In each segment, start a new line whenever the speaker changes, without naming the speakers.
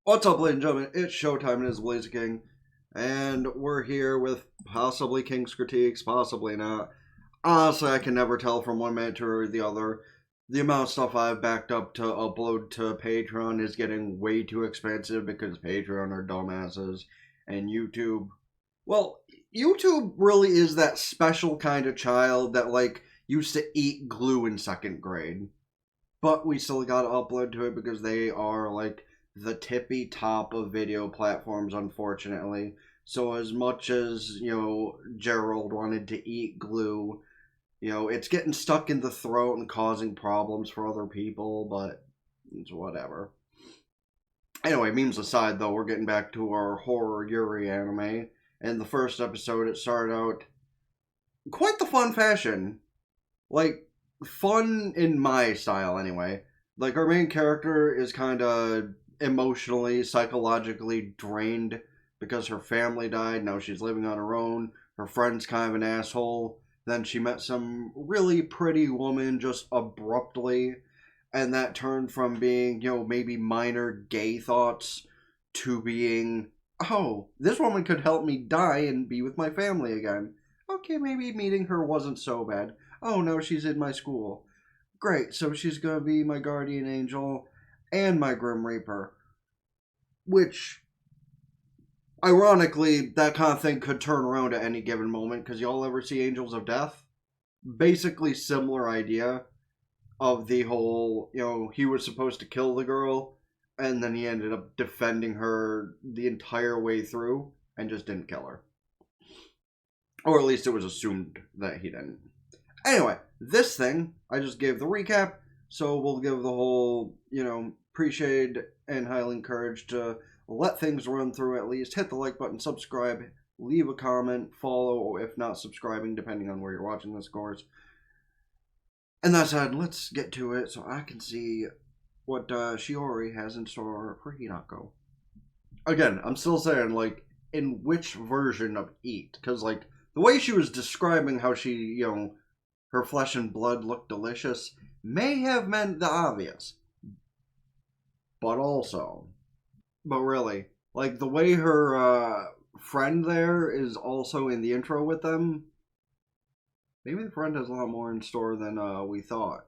What's up, ladies and gentlemen? It's showtime, and it's Blaze King, and we're here with possibly King's Critiques, possibly not. Honestly, I can never tell from one minute to the other. The amount of stuff I've backed up to upload to Patreon is getting way too expensive because Patreon are dumbasses, and YouTube... Well, YouTube really is that special kind of child that, like, used to eat glue in second grade. But we still gotta upload to it because they are, like, the tippy top of video platforms, unfortunately. So as much as, Gerald wanted to eat glue, it's getting stuck in the throat and causing problems for other people, but it's whatever. Anyway, memes aside, though, we're getting back to our horror Yuri anime. In the first episode, it started out quite the fun fashion. Like, fun in my style, anyway. Like, our main character is kind of emotionally, psychologically drained because her family died. Now she's living on her own. Her friend's kind of an asshole. Then she met some really pretty woman just abruptly. And that turned from being, maybe minor gay thoughts to being, oh, this woman could help me die and be with my family again. Okay, maybe meeting her wasn't so bad. Oh, no, she's in my school. Great, so she's going to be my guardian angel and my Grim Reaper. Which, ironically, that kind of thing could turn around at any given moment, because y'all ever see Angels of Death? Basically similar idea of the whole, he was supposed to kill the girl, and then he ended up defending her the entire way through, and just didn't kill her. Or at least it was assumed that he didn't. Anyway, this thing, I just gave the recap, so we'll give the whole, appreciated and highly encouraged to let things run through at least. Hit the like button, subscribe, leave a comment, follow, if not subscribing, depending on where you're watching this, of course. And that said, let's get to it so I can see what Shiori has in store for Hinako. Again, I'm still saying, like, in which version of Eat? Because, like, the way she was describing how she, her flesh and blood looked delicious may have meant the obvious. But really, like, the way her friend there is also in the intro with them, maybe the friend has a lot more in store than we thought.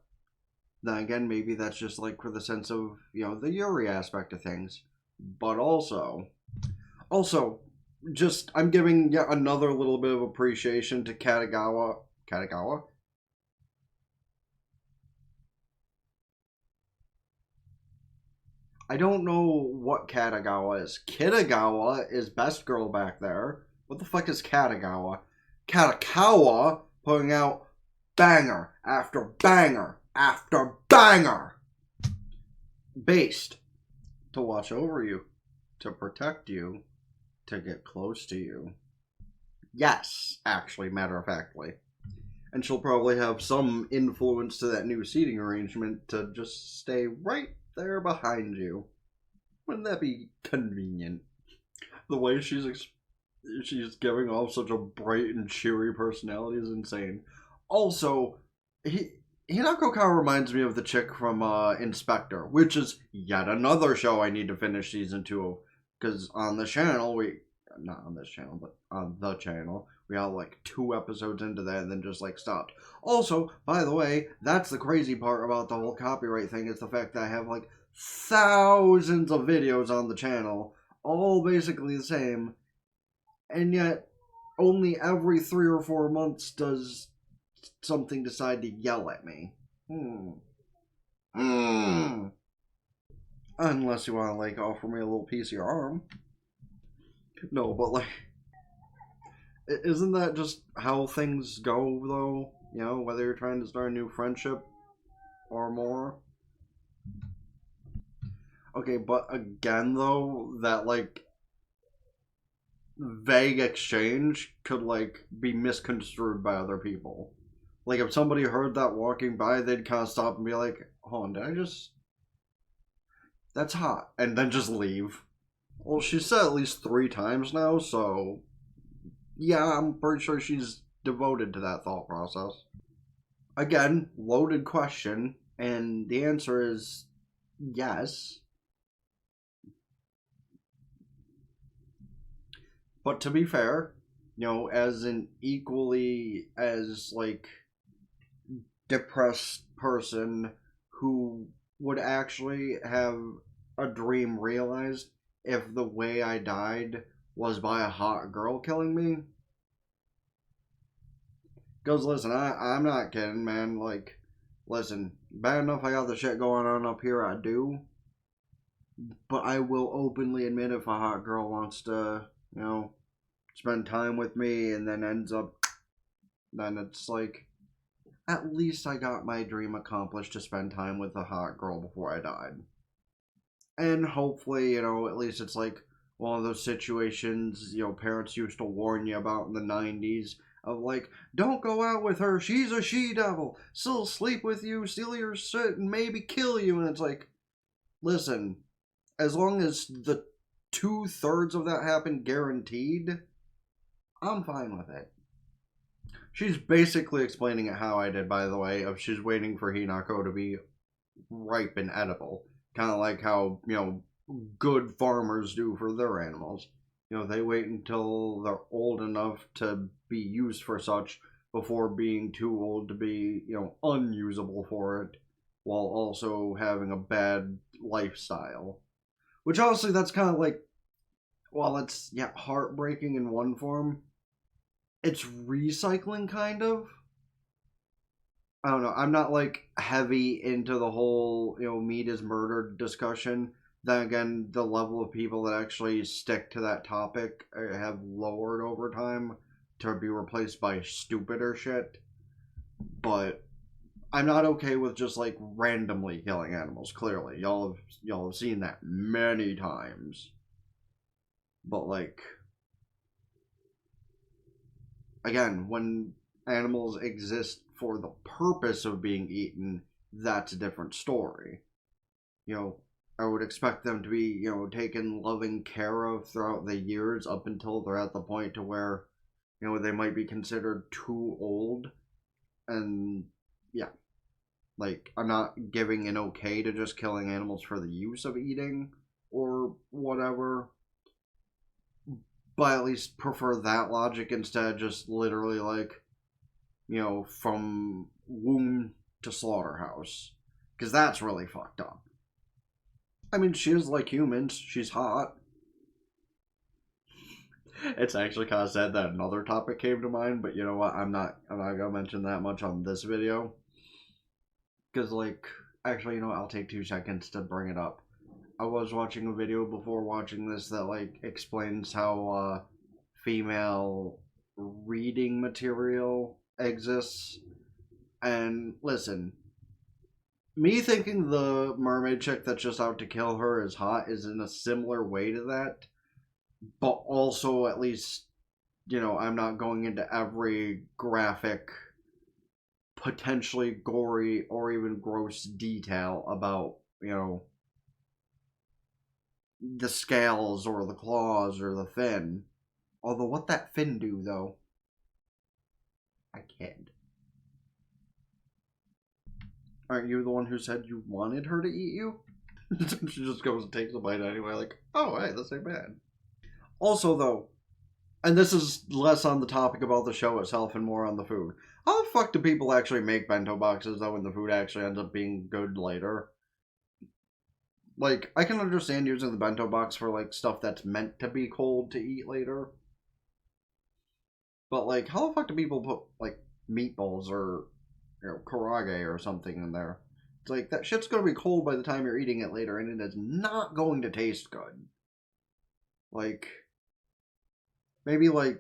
Then again, maybe that's just, like, for the sense of, the Yuri aspect of things. But also, just, I'm giving yet another little bit of appreciation to Katagawa? I don't know what Katagawa is. Kitagawa is best girl back there. What the fuck is Katagawa? Katakawa putting out banger after banger after banger. Based to watch over you, to protect you, to get close to you. Yes, actually, matter of factly. And she'll probably have some influence to that new seating arrangement to just stay right there behind you. Wouldn't that be convenient? The way she's giving off such a bright and cheery personality is insane. Also, Hinako kind of reminds me of the chick from Inspector, which is yet another show I need to finish season 2 of. Because on the channel, not on this channel, but on the channel, we got like 2 episodes into that and then just like stopped. Also, by the way, that's the crazy part about the whole copyright thing, is the fact that I have like thousands of videos on the channel, all basically the same, and yet only every 3 or 4 months does something decide to yell at me. Unless you want to, like, offer me a little piece of your arm. No, but, like, isn't that just how things go, though? Whether you're trying to start a new friendship or more. Okay, but again, though, that, like, vague exchange could, like, be misconstrued by other people. Like, if somebody heard that walking by, they'd kind of stop and be like, hold on, did I just... That's hot. And then just leave. Well, she's said at least 3 times now, so... Yeah, I'm pretty sure she's devoted to that thought process. Again, loaded question, and the answer is yes. But to be fair, as an equally as, like, depressed person who would actually have a dream realized if the way I died was by a hot girl killing me. Because, listen, I'm not kidding, man. Like, listen, bad enough I got the shit going on up here, I do. But I will openly admit if a hot girl wants to, spend time with me and then ends up, then it's like, at least I got my dream accomplished to spend time with a hot girl before I died. And hopefully, at least it's like one of those situations, parents used to warn you about in the 90s of like, don't go out with her, she's a she-devil, she'll sleep with you, steal your shit, and maybe kill you. And it's like, listen, as long as the 2/3 of that happen guaranteed, I'm fine with it. She's basically explaining it how I did, by the way, of she's waiting for Hinako to be ripe and edible. Kind of like how, good farmers do for their animals. They wait until they're old enough to be used for such before being too old to be, unusable for it, while also having a bad lifestyle. Which honestly, that's kind of like, while it's, heartbreaking in one form, it's recycling, kind of. I don't know. I'm not, like, heavy into the whole, meat is murder discussion. Then again, the level of people that actually stick to that topic have lowered over time to be replaced by stupider shit. But I'm not okay with just, like, randomly killing animals, clearly. Y'all have seen that many times. But, like, again, when animals exist for the purpose of being eaten, that's a different story. I would expect them to be, taken loving care of throughout the years up until they're at the point to where, they might be considered too old. And, yeah. Like, I'm not giving an okay to just killing animals for the use of eating or whatever. But I at least prefer that logic instead of just literally, like, from womb to slaughterhouse. Because that's really fucked up. I mean, she is like humans. She's hot. It's actually kind of sad that another topic came to mind, but you know what? I'm not gonna mention that much on this video. Because, like, actually, I'll take 2 seconds to bring it up. I was watching a video before watching this that, like, explains how, female reading material exists. And listen, me thinking the mermaid chick that's just out to kill her is hot is in a similar way to that. But also, at least, I'm not going into every graphic, potentially gory, or even gross detail about, the scales or the claws or the fin. Although, what that fin do, though, I can't. Aren't you the one who said you wanted her to eat you? She just goes and takes a bite anyway, like, oh, hey, this ain't bad. Also, though, and this is less on the topic about the show itself and more on the food. How the fuck do people actually make bento boxes, though, when the food actually ends up being good later? Like, I can understand using the bento box for, like, stuff that's meant to be cold to eat later. But, like, how the fuck do people put, like, meatballs or, karage or something in there? It's like, that shit's gonna be cold by the time you're eating it later, and it is not going to taste good. Like, maybe the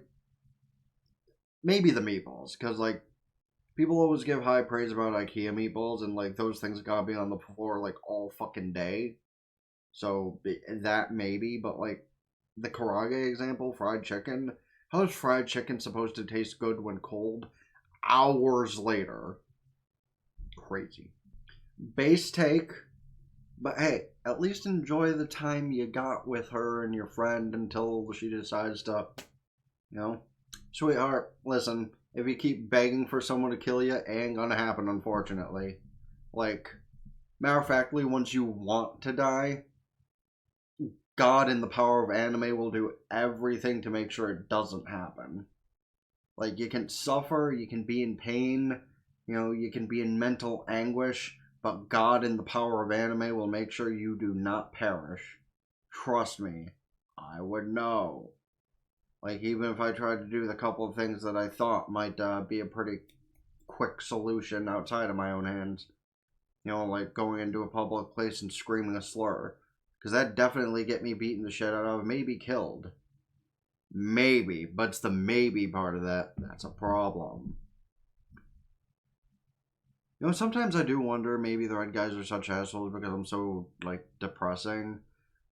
meatballs, because, like, people always give high praise about IKEA meatballs, and, like, those things gotta be on the floor, like, all fucking day. So, that maybe, but, like, the karage example, fried chicken, how is fried chicken supposed to taste good when cold? Hours later. Crazy. Base take, but hey, at least enjoy the time you got with her and your friend until she decides to, sweetheart, listen, if you keep begging for someone to kill you, it ain't gonna happen, unfortunately. Like, matter of factly, once you want to die, God in the power of anime will do everything to make sure it doesn't happen. Like, you can suffer, you can be in pain, you know, you can be in mental anguish, but God in the power of anime will make sure you do not perish. Trust me, I would know. Like, even if I tried to do the couple of things that I thought might be a pretty quick solution outside of my own hands. You know, like going into a public place and screaming a slur. Because that definitely get me beaten the shit out of, maybe killed. Maybe, but it's the maybe part of that that's a problem. You know, sometimes I do wonder maybe the red guys are such assholes because I'm so, like, depressing.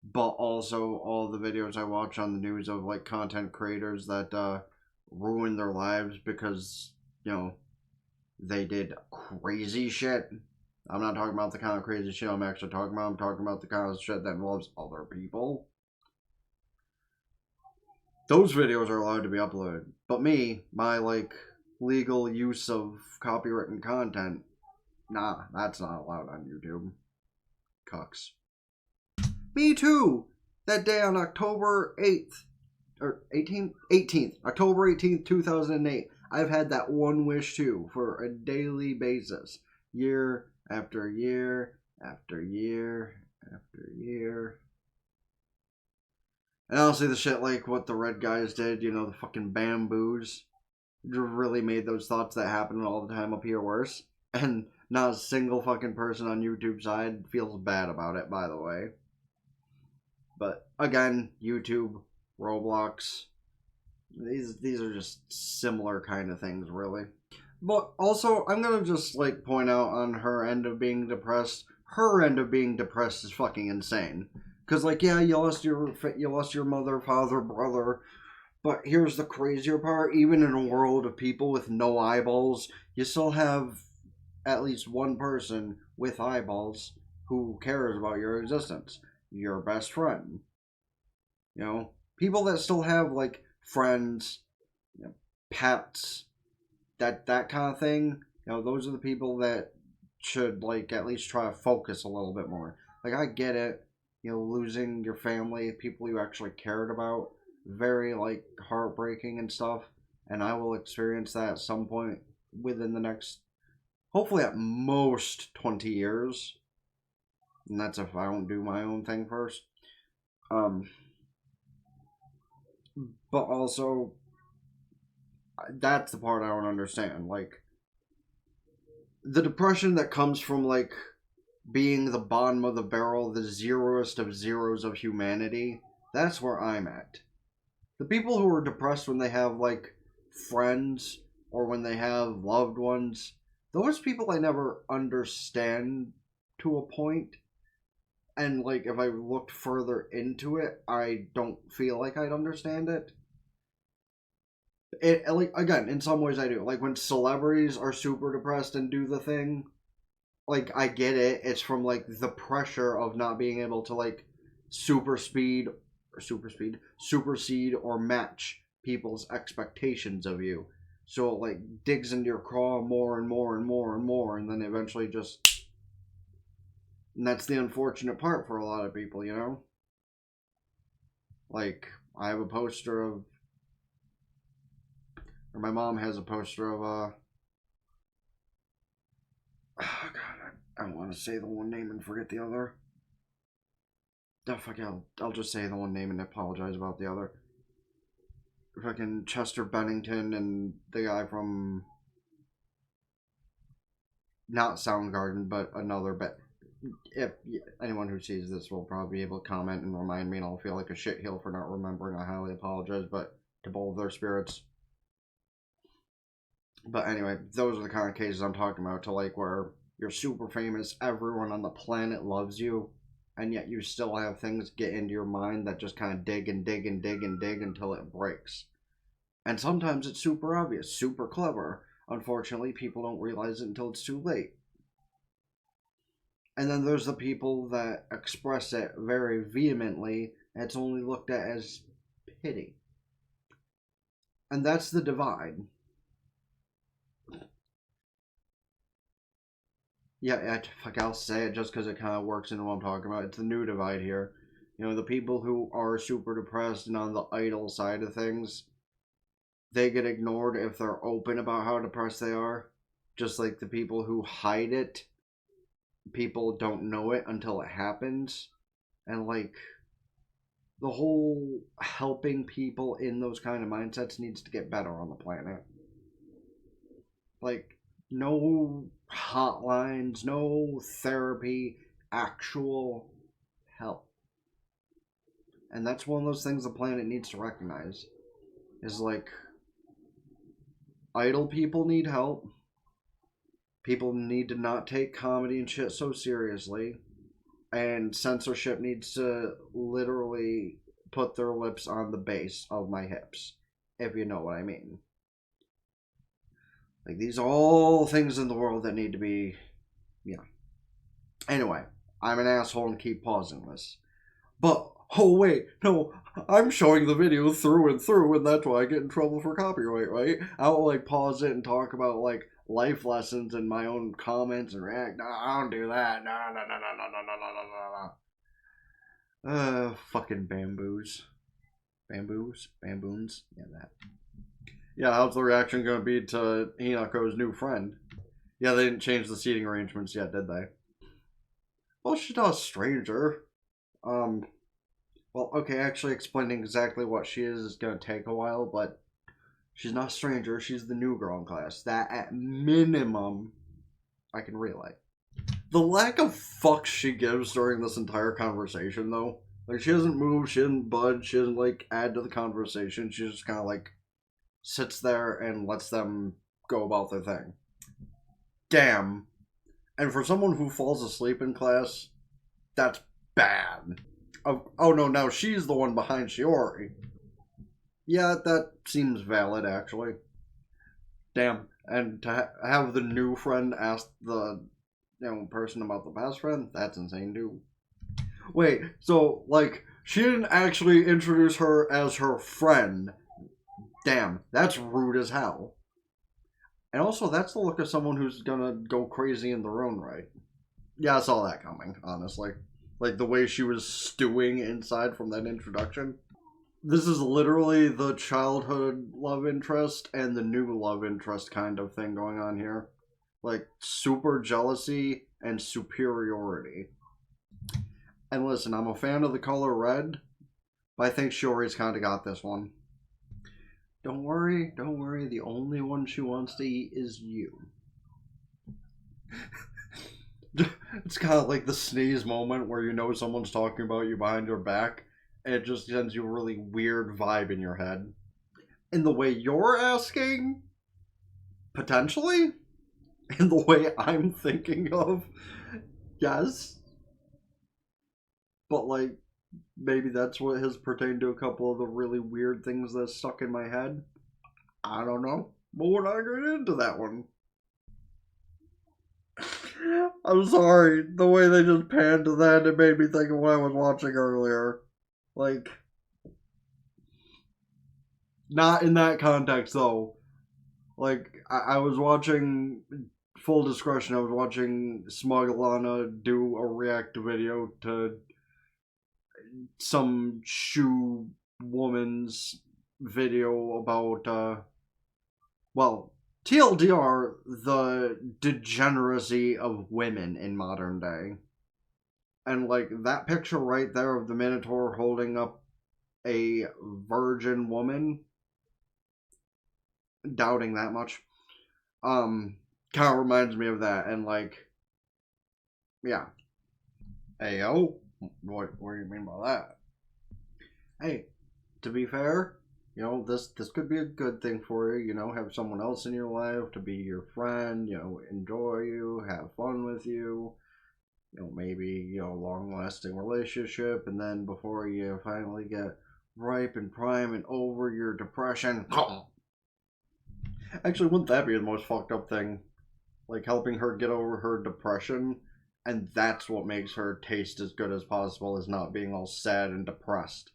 But also all the videos I watch on the news of, like, content creators that ruin their lives because, you know, they did crazy shit. I'm not talking about the kind of crazy shit I'm actually talking about. I'm talking about the kind of shit that involves other people. Those videos are allowed to be uploaded. But me, my, like, legal use of copywritten content, nah, that's not allowed on YouTube. Cucks. Me too! That day on October 8th, or 18th? 18th. October 18th, 2008. I've had that one wish too, for a daily basis. Year after year, after year, after year. And honestly, the shit like what the red guys did, you know, the fucking bamboos, really made those thoughts that happen all the time appear worse. And not a single fucking person on YouTube's side feels bad about it, by the way. But again, YouTube, Roblox, these are just similar kind of things, really. But also, I'm gonna just like point out on her end of being depressed. Her end of being depressed is fucking insane. Cause like, yeah, you lost your mother, father, brother. But here's the crazier part: even in a world of people with no eyeballs, you still have at least one person with eyeballs who cares about your existence. Your best friend. You know, people that still have like friends, you know, pets, that kind of thing. You know, those are the people that should like at least try to focus a little bit more. Like, I get it, you know, losing your family, people you actually cared about, very like heartbreaking and stuff. And I will experience that at some point within the next, hopefully at most 20 years. And that's if I don't do my own thing first. But also, that's the part I don't understand. Like, the depression that comes from, like, being the bottom of the barrel, the zeroest of zeros of humanity, that's where I'm at. The people who are depressed when they have, like, friends or when they have loved ones, those people I never understand to a point. And, like, if I looked further into it, I don't feel like I'd understand it. Like, again, in some ways I do. Like, when celebrities are super depressed and do the thing, like, I get it. It's from, like, the pressure of not being able to, like, supersede or match people's expectations of you. So it, like, digs into your craw more and more and more and more, and then eventually just... And that's the unfortunate part for a lot of people, you know? Like, I have a poster of... Or my mom has a poster of, oh god, I don't want to say the one name and forget the other. Oh, fuck yeah, I'll just say the one name and apologize about the other. Fucking Chester Bennington and the guy from... Not Soundgarden, but another, but... If anyone who sees this will probably be able to comment and remind me, and I'll feel like a shitheel for not remembering, I highly apologize, but to both their spirits. But anyway, those are the kind of cases I'm talking about, to like where you're super famous, everyone on the planet loves you, and yet you still have things get into your mind that just kind of dig and dig and dig and dig until it breaks. And sometimes it's super obvious, super clever. Unfortunately, people don't realize it until it's too late. And then there's the people that express it very vehemently, and it's only looked at as pity. And that's the divide. Yeah, fuck, I'll say it just because it kind of works into what I'm talking about. It's the new divide here. You know, the people who are super depressed and on the idle side of things, they get ignored if they're open about how depressed they are. Just like the people who hide it, people don't know it until it happens. And like, the whole helping people in those kind of mindsets needs to get better on the planet. Like, no hotlines, no therapy, actual help. And that's one of those things the planet needs to recognize. Is like, idle people need help. People need to not take comedy and shit so seriously. And censorship needs to literally put their lips on the base of my hips, if you know what I mean. Like, these are all things in the world that need to be, yeah. Anyway, I'm an asshole and keep pausing this. But, oh wait, no, I'm showing the video through and that's why I get in trouble for copyright, right? I will, like, pause it and talk about, like, life lessons in my own comments and react. No, I don't do that. No. Fucking bamboos. Bamboons? Yeah, that. Yeah, how's the reaction going to be to Hinako's new friend? Yeah, they didn't change the seating arrangements yet, did they? Well, she's not a stranger. Well, okay, actually explaining exactly what she is going to take a while, but she's not a stranger. She's the new girl in class. That, at minimum, I can relate. The lack of fucks she gives during this entire conversation, though. Like, she doesn't move, she doesn't budge, she doesn't, like, add to the conversation. She just kind of, like, sits there and lets them go about their thing. Damn. And for someone who falls asleep in class, that's bad. Oh no, now she's the one behind Shiori. Yeah, that seems valid, actually. Damn. And to have the new friend ask the person about the past friend, that's insane too. Wait, so, like, she didn't actually introduce her as her friend. Damn, that's rude as hell. And also, that's the look of someone who's gonna go crazy in their own right. Yeah, I saw that coming, honestly. Like, the way she was stewing inside from that introduction. This is literally the childhood love interest and the new love interest kind of thing going on here. Like, super jealousy and superiority. And listen, I'm a fan of the color red, but I think Shiori's kind of got this one. Don't worry, the only one she wants to eat is you. It's kind of like the sneeze moment where you know someone's talking about you behind your back, and it just sends you a really weird vibe in your head. In the way you're asking, potentially? In the way I'm thinking of, yes. But, like, maybe that's what has pertained to a couple of the really weird things that stuck in my head. I don't know. But we're not going into that one. I'm sorry. The way they just panned to that, it made me think of what I was watching earlier. Like, not in that context, though. Like, I was watching, full discretion, I was watching Smug Lana do a react video to some shoe woman's video about, well, TLDR, the degeneracy of women in modern day. And, like, that picture right there of the Minotaur holding up a virgin woman, doubting that much, kind of reminds me of that. And, like, yeah. Ayo? What do you mean by that? Hey, to be fair, you know, this could be a good thing for you, you know, have someone else in your life to be your friend, you know, enjoy you, have fun with you, you know, maybe, you know, long-lasting relationship, and then before you finally get ripe and prime and over your depression, actually, wouldn't that be the most fucked up thing? Like, helping her get over her depression, and that's what makes her taste as good as possible, as not being all sad and depressed.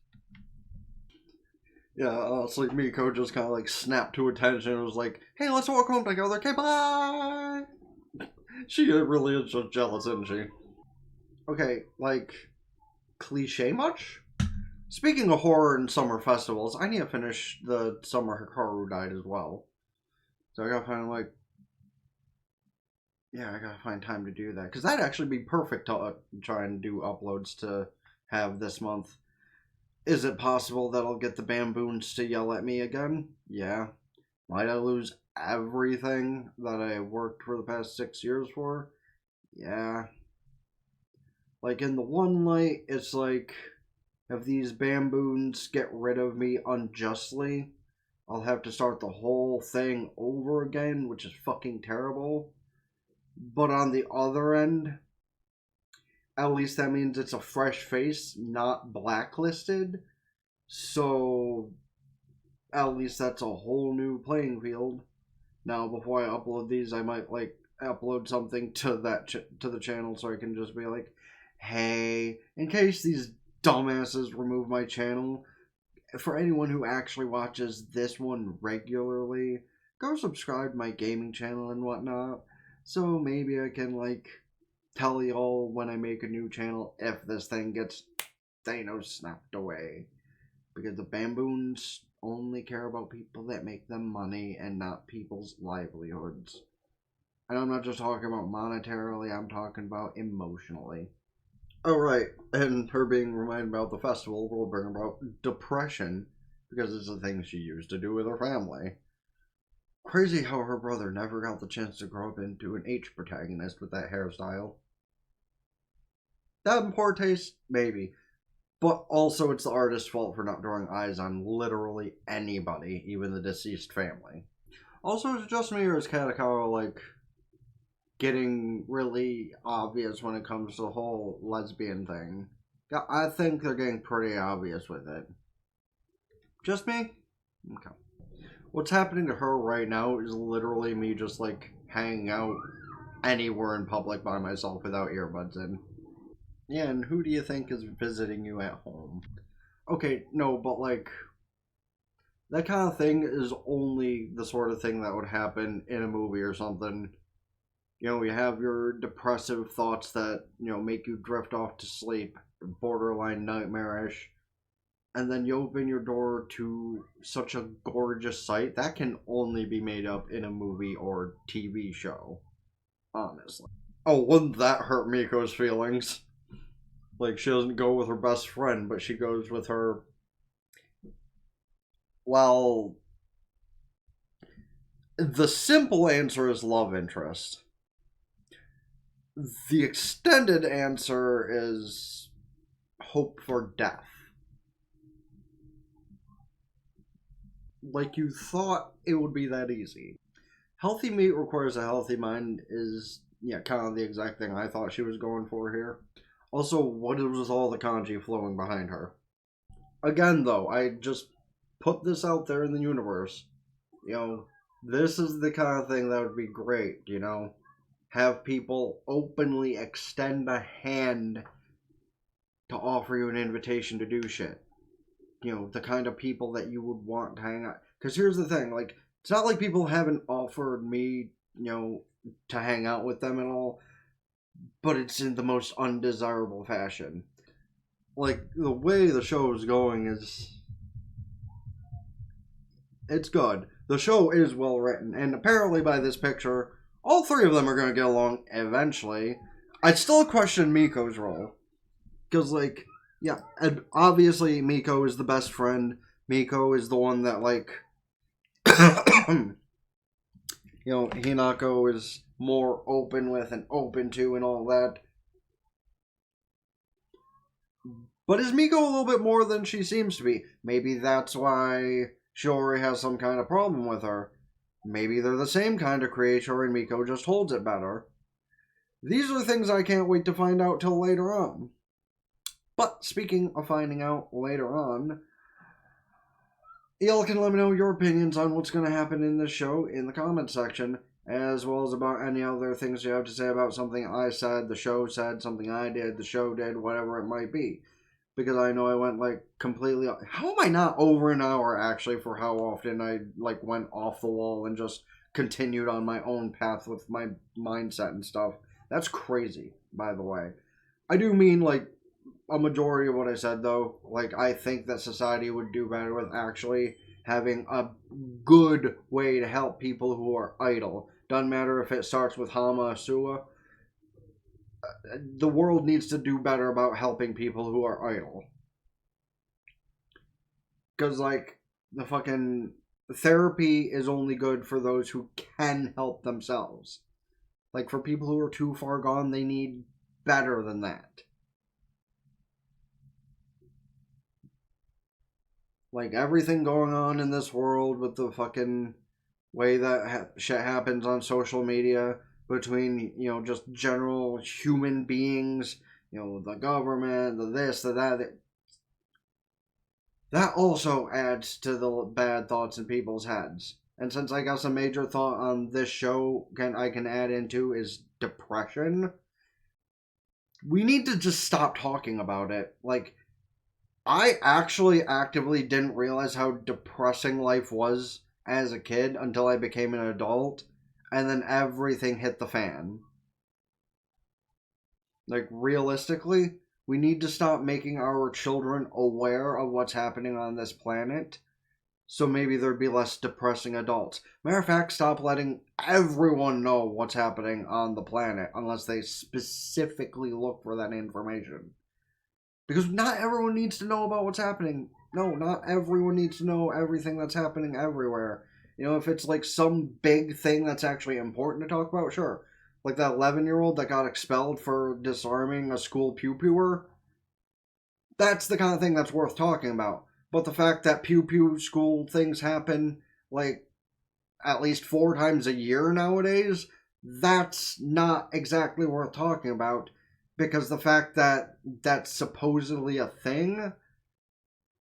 Yeah, it's like Miko just kind of like snapped to attention and was like, hey, let's walk home together, okay, bye! She really is just jealous, isn't she? Okay, like, cliche much. Speaking of horror and summer festivals, I need to finish the Summer Hikaru Died as well. So I gotta find, like... Yeah, I gotta find time to do that. Because that'd actually be perfect to try and do uploads to have this month. Is it possible that I'll get the Bamboons to yell at me again? Yeah. Might I lose everything that I worked for the past 6 years for? Yeah. Like, in the one light, it's like, if these Bamboons get rid of me unjustly, I'll have to start the whole thing over again, which is fucking terrible. But on the other end, at least that means it's a fresh face, not blacklisted. So, at least that's a whole new playing field. Now, before I upload these, I might, like, upload something to that to the channel so I can just be like, hey, in case these dumbasses remove my channel, for anyone who actually watches this one regularly, go subscribe to my gaming channel and whatnot. So maybe I can, like, tell y'all when I make a new channel if this thing gets Thanos snapped away. Because the Bamboons only care about people that make them money and not people's livelihoods. And I'm not just talking about monetarily, I'm talking about emotionally. Oh, right. And her being reminded about the festival will bring about depression because it's the thing she used to do with her family. Crazy how her brother never got the chance to grow up into an H protagonist with that hairstyle. That in poor taste? Maybe. But also it's the artist's fault for not drawing eyes on literally anybody, even the deceased family. Also, is it just me or is Katakara, like, getting really obvious when it comes to the whole lesbian thing? I think they're getting pretty obvious with it. Just me? Okay. What's happening to her right now is literally me just, like, hanging out anywhere in public by myself without earbuds in. Yeah, and who do you think is visiting you at home? Okay, no, but, like, that kind of thing is only the sort of thing that would happen in a movie or something. You know, you have your depressive thoughts that, you know, make you drift off to sleep, borderline nightmarish, and then you open your door to such a gorgeous sight that can only be made up in a movie or TV show. Honestly. Oh, wouldn't that hurt Miko's feelings? Like, she doesn't go with her best friend, but she goes with her... Well... The simple answer is love interest. The extended answer is hope for death. Like, you thought it would be that easy. Healthy meat requires a healthy mind is, yeah, kind of the exact thing I thought she was going for here. Also, what is with all the kanji flowing behind her? Again, though, I just put this out there in the universe. You know, this is the kind of thing that would be great, you know? Have people openly extend a hand to offer you an invitation to do shit. You know, the kind of people that you would want to hang out. Because here's the thing, like, it's not like people haven't offered me, you know, to hang out with them and all, but it's in the most undesirable fashion. Like, the way the show is going is... It's good. The show is well written, and apparently by this picture, all three of them are going to get along eventually. I'd still question Miko's role. Because, like, yeah, and obviously Miko is the best friend. Miko is the one that, like, you know, Hinako is more open with and open to and all that. But is Miko a little bit more than she seems to be? Maybe that's why Shiori has some kind of problem with her. Maybe they're the same kind of creator and Miko just holds it better. These are things I can't wait to find out till later on. But speaking of finding out later on, y'all can let me know your opinions on what's going to happen in this show in the comment section, as well as about any other things you have to say about something I said, the show said, something I did, the show did, whatever it might be. Because I know I went, like, completely... How am I not over an hour, actually, for how often I, like, went off the wall and just continued on my own path with my mindset and stuff? That's crazy, by the way. I do mean, like, a majority of what I said, though. Like, I think that society would do better with actually having a good way to help people who are idle. Doesn't matter if it starts with Hama Asua. The world needs to do better about helping people who are idle. Because, like, the fucking therapy is only good for those who can help themselves. Like, for people who are too far gone, they need better than that. Like, everything going on in this world with the fucking way that shit happens on social media between, just general human beings, the government, the this, the that. That also adds to the bad thoughts in people's heads. And since I guess a major thought on this show I can add into is depression, we need to just stop talking about it. Like, I actually actively didn't realize how depressing life was as a kid until I became an adult, and then everything hit the fan. Like, realistically, we need to stop making our children aware of what's happening on this planet, so maybe there'd be less depressing adults. Matter of fact, stop letting everyone know what's happening on the planet unless they specifically look for that information. Because not everyone needs to know about what's happening. No, not everyone needs to know everything that's happening everywhere. If it's like some big thing that's actually important to talk about, sure. Like that 11-year-old that got expelled for disarming a school pew-pewer. That's the kind of thing that's worth talking about. But the fact that pew-pew school things happen, like, at least 4 times a year nowadays, that's not exactly worth talking about. Because the fact that that's supposedly a thing,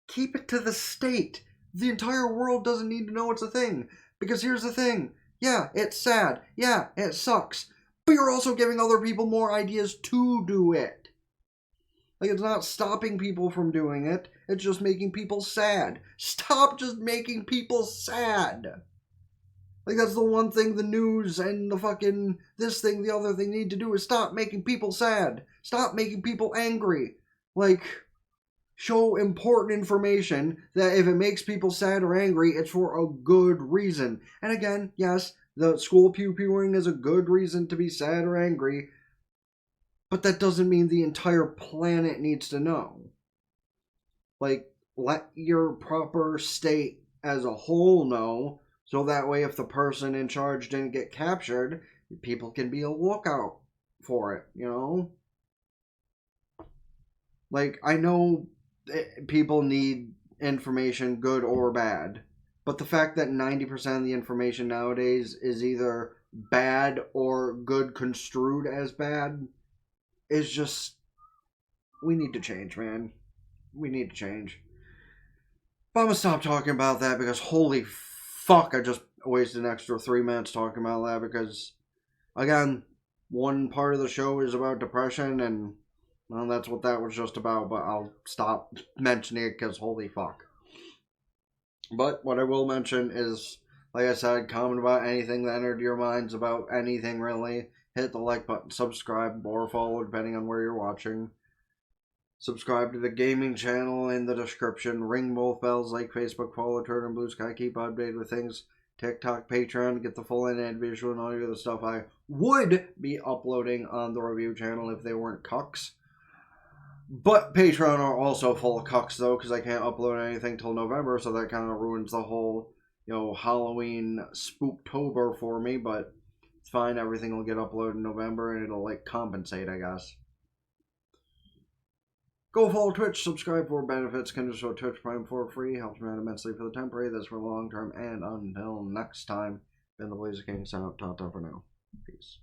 keep it to the state. The entire world doesn't need to know it's a thing. Because here's the thing. Yeah, it's sad. Yeah, it sucks. But you're also giving other people more ideas to do it. Like, it's not stopping people from doing it. It's just making people sad. Stop just making people sad. Like, that's the one thing the news and the fucking this thing, the other thing need to do is stop making people sad. Stop making people angry. Like, show important information that if it makes people sad or angry, it's for a good reason. And again, yes, the school pew-pewing is a good reason to be sad or angry, but that doesn't mean the entire planet needs to know. Like, let your proper state as a whole know, so that way if the person in charge didn't get captured, people can be a lookout for it, Like, I know people need information, good or bad, but the fact that 90% of the information nowadays is either bad or good construed as bad is just... we need to change, man. We need to change. But I'm gonna stop talking about that because holy fuck, I just wasted an extra 3 minutes talking about that because, again, one part of the show is about depression and, well, that's what that was just about, but I'll stop mentioning it because holy fuck. But what I will mention is, like I said, comment about anything that entered your minds about anything really. Hit the like button, subscribe, or follow depending on where you're watching. Subscribe to the gaming channel in the description. Ring both bells like Facebook, follow Twitter, and Blue Sky. Keep updated with things. TikTok, Patreon, get the full in-ad visual and all the other stuff I would be uploading on the review channel if they weren't cucks. But Patreon are also full of cucks though, because I can't upload anything till November, so that kind of ruins the whole, Halloween Spooktober for me, but it's fine. Everything will get uploaded in November and it'll, compensate, I guess. Go follow Twitch, subscribe for benefits, can just show Twitch Prime for free, helps me out immensely for the temporary, that's for the long term, and until next time, been the Blazer King, sign out, ta-ta for now. Peace.